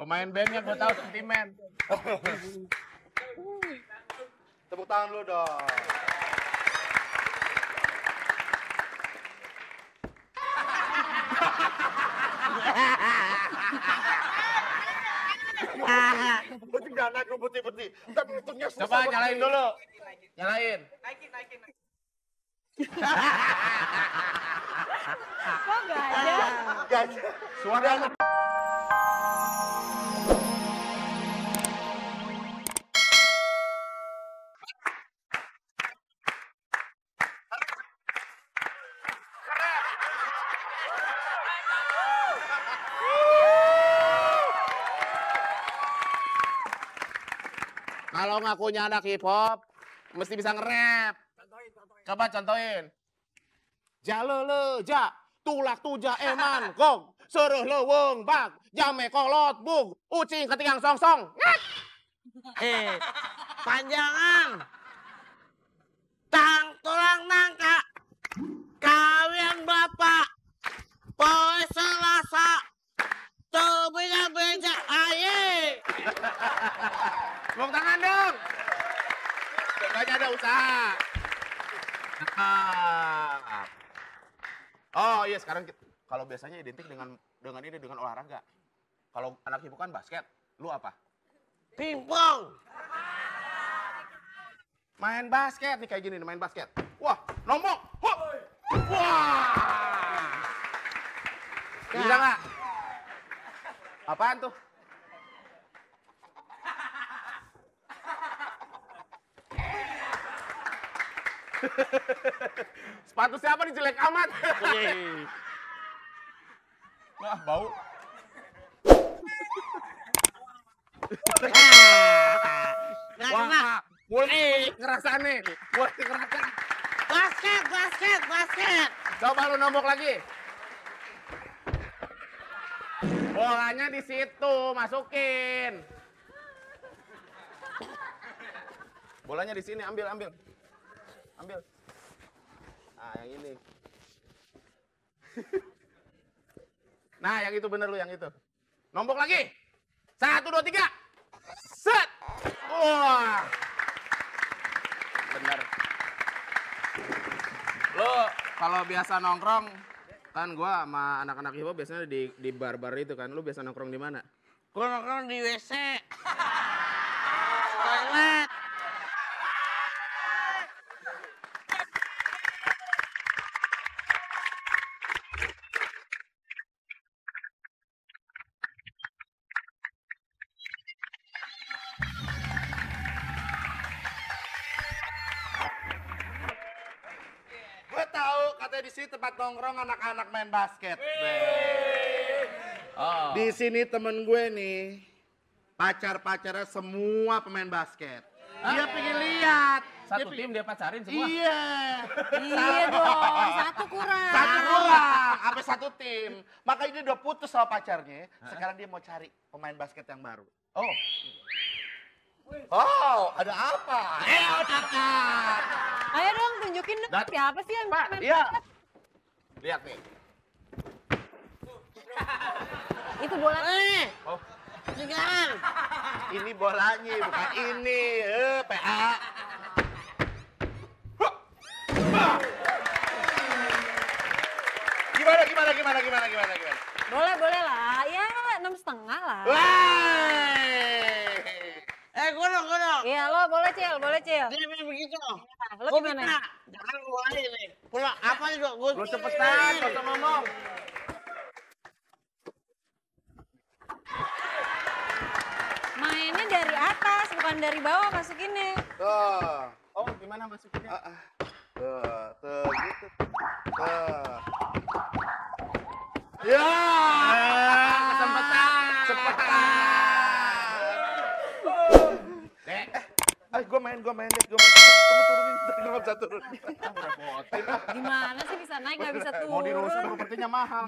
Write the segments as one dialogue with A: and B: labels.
A: Pemain bandnya gue tahu sentimen.
B: Tepuk tangan lu dong. Putih jangan naik lu putih. Tapi hitungnya susah.
A: Coba nyalain dulu. Nyalain.
C: Naikin.
D: Kok gak ada?
B: Guys,
A: Suara anak. Kalau ngakunya anak hip hop, mesti bisa nge-rap. Coba contohin. Jalele ja, tulak tuja eman gong, seruh leweng bag, jame kolot bug, ucing ketingang song-song.
E: Panjangan. Tang tulang nangka. Kawin bapak. Poe Selasa. Cobinya beja aye.
A: Tepuk tangan dong. Semuanya ada usaha. Oh iya sekarang kalau biasanya identik dengan olahraga. Kalau anak hip hop kan basket, lu apa?
E: Pingpong.
A: Main basket nih kayak gini nih, main basket. Wah, nombok. Wah. Bisa nggak? Apaan tuh? Sepatu siapa nih jelek amat? Wah, bau. Wah, mulai ngerasa nih. Mulai ngerasa.
E: Basket.
A: Coba lu nombok lagi. Bolanya di situ, masukin. Bolanya di sini, ambil. Nah, yang ini. Nah, yang itu bener lu, yang itu. Nombok lagi. 1, 2, 3. Set. Wah. Bener. Lu kalau biasa nongkrong, kan gua sama anak-anak hip hop biasanya di bar-bar itu kan. Lu biasa nongkrong di mana?
E: Gua nongkrong di WC. Toilet.
B: gue tahu katanya di sini tempat nongkrong anak-anak main basket.
A: Oh.
B: Di sini temen gue nih, pacar-pacarnya semua pemain basket. Dia pengen lihat.
A: Satu tim dia pacarin semua?
B: Iya.
D: Iya dong, satu kurang.
B: Sampai satu tim. Makanya dia udah putus sama pacarnya. Sekarang dia mau cari pemain basket yang baru.
A: Oh.
B: Oh, ada apa? Kakak.
D: Ayo dong tunjukin dong,
A: Dat-
D: siapa sih yang
A: Pak,
D: main
A: iya.
D: basket?
A: Lihat nih.
D: Itu bola.
A: Oh.
E: Sekarang.
B: Ini bolanya, bukan ini. PA. Gimana?
D: Boleh lah, ya 6,5 lah.
E: Gue dong.
D: Iya lo boleh Cil.
E: Dia begitu.
D: Lo
E: Gua
D: gimana?
E: minta. Jangan gue aja nih. Pulang apa juga gue.
A: Lu cepetan, gak usah ngomong.
D: Mainnya dari atas, bukan dari bawah masukinnya.
B: Tuh.
A: Oh, gimana masukinnya?
B: Tuh, gitu. Tuh. Ya.
A: Kesempatan. Dek,
B: Gue main deh. Tunggu turunin, gue gak bisa turun.
D: Gimana sih bisa naik nggak bisa turun?
A: mau dirusak propertinya mahal.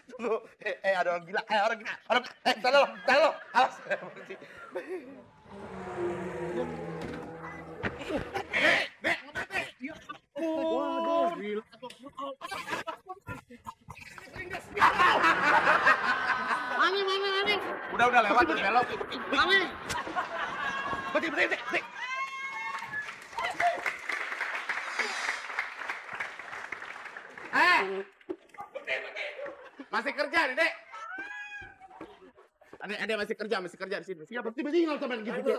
B: Tunggu. Ada orang gila. Tahan lo. Awas.
A: Waduh, gila.
E: Mami.
A: udah lewat, udah belok.
B: Mami. Berhenti.
A: Masih kerja, Dek. Ada masih kerja di sini.
B: Ya berhenti tinggal teman gitu.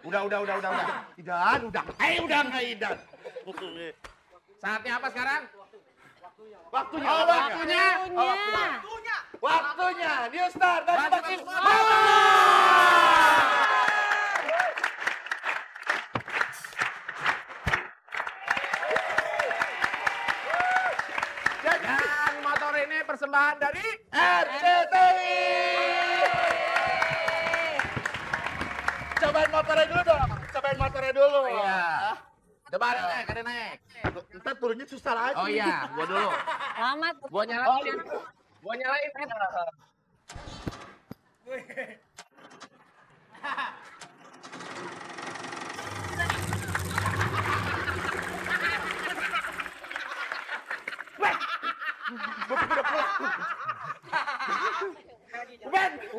B: Udah. Idan, udah. Udah nggak Idan.
A: Saatnya apa sekarang?
B: Waktunya.
A: Oh, waktunya.
B: Waktunya. New Star dari Bakti.
A: Dan motor ini persembahan dari
B: RCTI. Cobain motornya dulu.
A: Iya. Coba naik, ada naik.
B: Ntar turunnya susah lagi.
A: Oh iya, gua dulu.
D: Selamat.
A: Gua nyalain. Gua nyalain.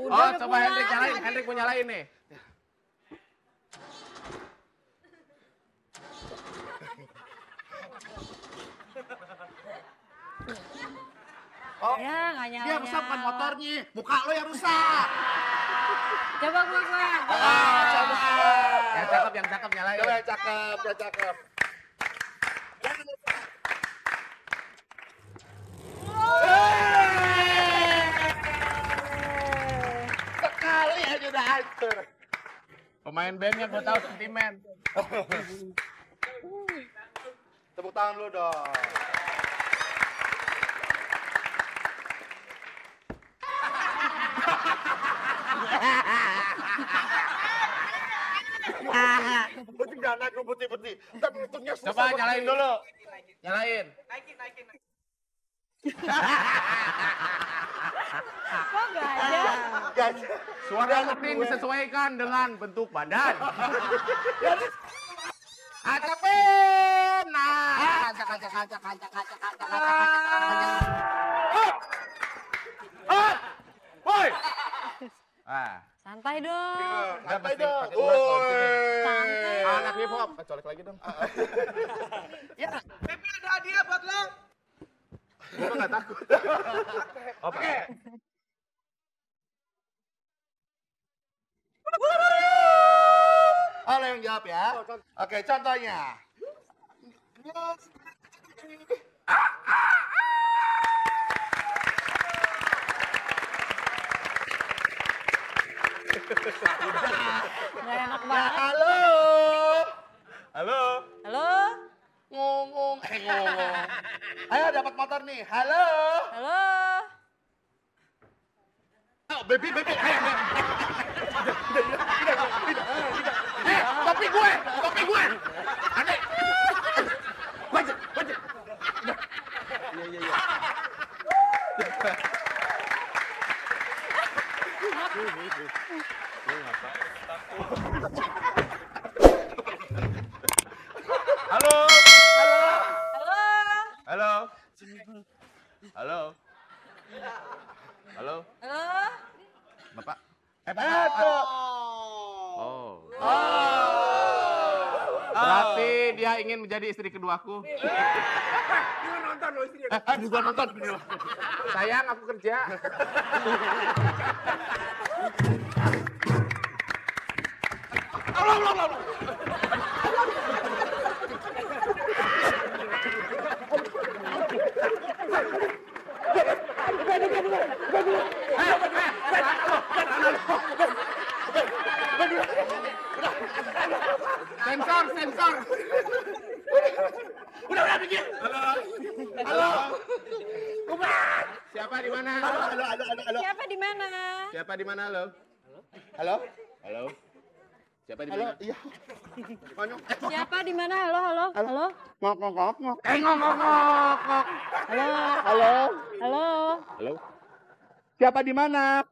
A: Oh, coba Hendrik nyalain. Hendrik mau nyalain nih.
D: Ya, nggak nyala.
B: Dia rusak bukan motornya, muka lo yang rusak.
D: Coba gue.
B: Coba.
A: Yang cakep nyalain.
B: Coba yang cakep. Sekali aja udah hancur.
A: Pemain bandnya gua tahu sentimen.
B: Tepuk tangan lu dong. Putih jangan naik lu putih. Ntar bentuknya susah.
A: Coba nyalain dulu. Nyalain.
D: Kok gak ada?
A: Suara penting disesuaikan dengan bentuk badan. Acapin. Nah, acak. Woi.
D: Santai dong.
B: Santai dong.
D: Santai.
A: Anak hip hop. Colek lagi dong.
B: Ya,
E: Pepe ada hadiah buat lo.
A: Gua nggak takut.
B: oke. Oh, lo yang jawab ya. Oke, contohnya.
D: Gak enak
B: Ya,
D: banget.
B: halo.
D: Halo?
B: Ngomong. Ayo dapat motor nih. Halo.
D: Halo?
B: Oh, baby. Ayo.
A: Topi gue. Adek. Wajib. Iya. Halo. Halo. Bapak.
B: Betul.
A: Oh. Berarti dia ingin menjadi istri keduaku.
B: Gua nonton.
A: Sayang, aku kerja. Sensor.
B: Udah bikin. Halo.
A: Siapa di mana?
B: Halo.
D: Siapa di mana?
A: Siapa di mana lo?
B: Halo.
A: Siapa di
B: Halo.
A: mana?
B: Iya.
D: Siapa di mana? Halo?
B: Ngok.
A: Ngok.
B: Halo.
A: Halo.
B: Siapa di mana?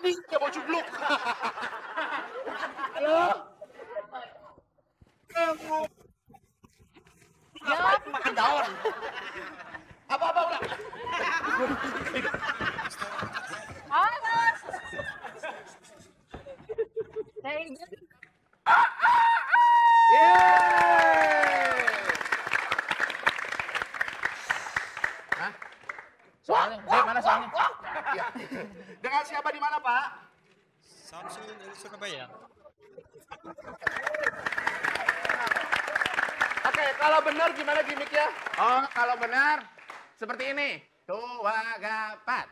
B: Nih, dia mau cubluk. Halo.
D: Jawab.
B: Makan daun.
A: Apa ulang?
D: Awas. Saya ingat.
A: Yeay! Hah? Soalnya, mana soalnya?
B: Iya. Dengan siapa di mana, Pak?
C: Samsul dari Surabaya.
A: Oke, kalau benar gimana gimmicknya? Oh, kalau benar seperti ini. Tuh, 3, 4.